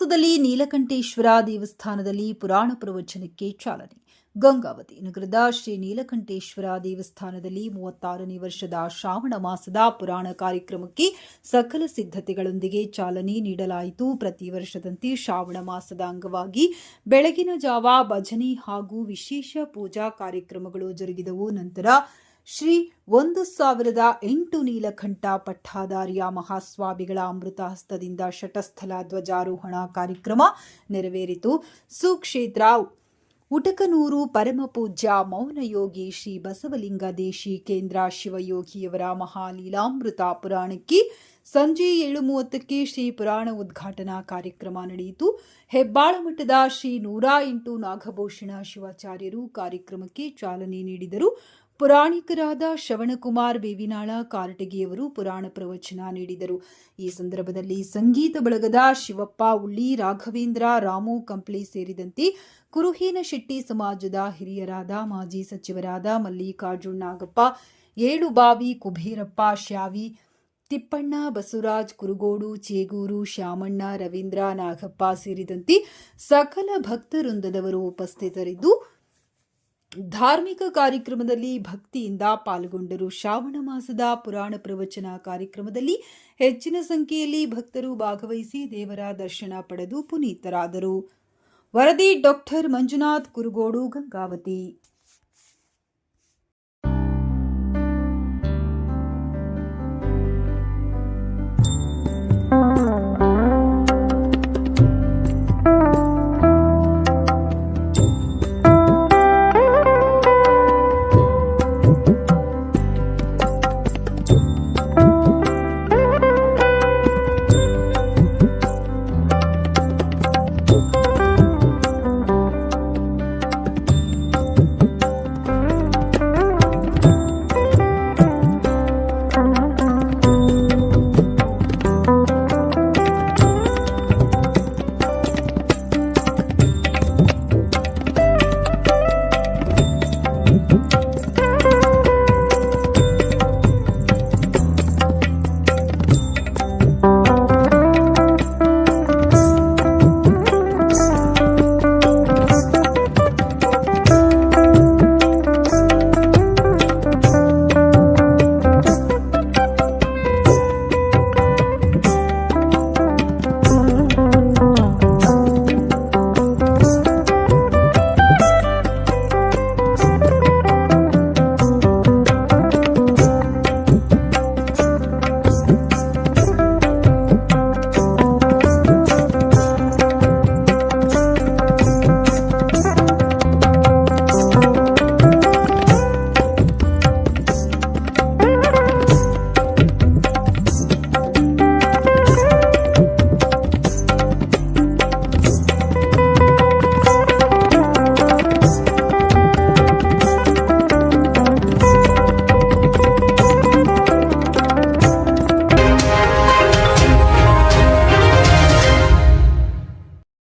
ಮಾಸದಲ್ಲಿ ನೀಲಕಂಠೇಶ್ವರ ದೇವಸ್ಥಾನದಲ್ಲಿ ಪುರಾಣ ಪ್ರವಚನಕ್ಕೆ ಚಾಲನೆ. ಗಂಗಾವತಿ ನಗರದ ಶ್ರೀ ನೀಲಕಂಠೇಶ್ವರ ದೇವಸ್ಥಾನದಲ್ಲಿ 36ನೇ ವರ್ಷದ ಶ್ರಾವಣ ಮಾಸದ ಪುರಾಣ ಕಾರ್ಯಕ್ರಮಕ್ಕೆ ಸಕಲ ಸಿದ್ಧತೆಗಳೊಂದಿಗೆ ಚಾಲನೆ ನೀಡಲಾಯಿತು. ಪ್ರತಿ ವರ್ಷದಂತೆ ಶ್ರಾವಣ ಮಾಸದ ಅಂಗವಾಗಿ ಬೆಳಗಿನ ಜಾವ ಭಜನೆ ಹಾಗೂ ವಿಶೇಷ ಪೂಜಾ ಕಾರ್ಯಕ್ರಮಗಳು ಜರುಗಿದವು. ನಂತರ ಶ್ರೀ 1008 ನೀಲಕಂಠ ಪಟ್ಟಾಧಾರಿಯ ಮಹಾಸ್ವಾಮಿಗಳ ಅಮೃತ ಹಸ್ತದಿಂದ ಶಟಸ್ಥಲ ಧ್ವಜಾರೋಹಣ ಕಾರ್ಯಕ್ರಮ ನೆರವೇರಿತು. ಸುಕ್ಷೇತ್ರ ಉಟಕನೂರು ಪರಮಪೂಜ್ಯ ಮೌನಯೋಗಿ ಶ್ರೀ ಬಸವಲಿಂಗ ದೇಶಿಕೇಂದ್ರ ಶಿವಯೋಗಿಯವರ ಮಹಾಲೀಲಾಮೃತ ಪುರಾಣಕ್ಕೆ ಸಂಜೆ 7:30ಕ್ಕೆ ಶ್ರೀ ಪುರಾಣ ಉದ್ಘಾಟನಾ ಕಾರ್ಯಕ್ರಮ ನಡೆಯಿತು. ಹೆಬ್ಬಾಳ ಮಠದ ಶ್ರೀ 108 ನಾಗಭೂಷಣ ಶಿವಾಚಾರ್ಯರು ಕಾರ್ಯಕ್ರಮಕ್ಕೆ ಚಾಲನೆ ನೀಡಿದರು. ಪುರಾಣಿಕರಾದ ಶ್ರವಣಕುಮಾರ್ ಬೇವಿನಾಳ ಕಾರಟಗಿಯವರು ಪುರಾಣ ಪ್ರವಚನ ನೀಡಿದರು. ಈ ಸಂದರ್ಭದಲ್ಲಿ ಸಂಗೀತ ಬಳಗದ ಶಿವಪ್ಪ ಉಳ್ಳಿ, ರಾಘವೇಂದ್ರ, ರಾಮು ಕಂಪ್ಲಿ ಸೇರಿದಂತೆ ಕುರುಹೇನ ಶೆಟ್ಟಿ ಸಮಾಜದ ಹಿರಿಯರಾದ ಮಾಜಿ ಸಚಿವರಾದ ಮಲ್ಲಿಕಾರ್ಜುನ್ ನಾಗಪ್ಪ, ಏಳುಬಾವಿ ಕುಬೇರಪ್ಪ, ಶ್ಯಾವಿ ತಿಪ್ಪಣ್ಣ, ಬಸವರಾಜ್ ಕುರುಗೋಡು, ಚೇಗೂರು, ಶ್ಯಾಮಣ್ಣ, ರವೀಂದ್ರ, ನಾಗಪ್ಪ ಸೇರಿದಂತೆ ಸಕಲ ಭಕ್ತವೃಂದದವರು ಉಪಸ್ಥಿತರಿದ್ದು ಧಾರ್ಮಿಕ ಕಾರ್ಯಕ್ರಮದಲ್ಲಿ ಭಕ್ತಿಯಿಂದ ಪಾಲ್ಗೊಂಡರು. ಶ್ರಾವಣ ಮಾಸದ ಪುರಾಣ ಪ್ರವಚನ ಕಾರ್ಯಕ್ರಮದಲ್ಲಿ ಹೆಚ್ಚಿನ ಸಂಖ್ಯೆಯಲ್ಲಿ ಭಕ್ತರು ಭಾಗವಹಿಸಿ ದೇವರ ದರ್ಶನ ಪಡೆದು ಪುನೀತರಾದರು. ವರದಿ ಡಾಕ್ಟರ್ ಮಂಜುನಾಥ್ ಕುರುಗೋಡು, ಗಂಗಾವತಿ.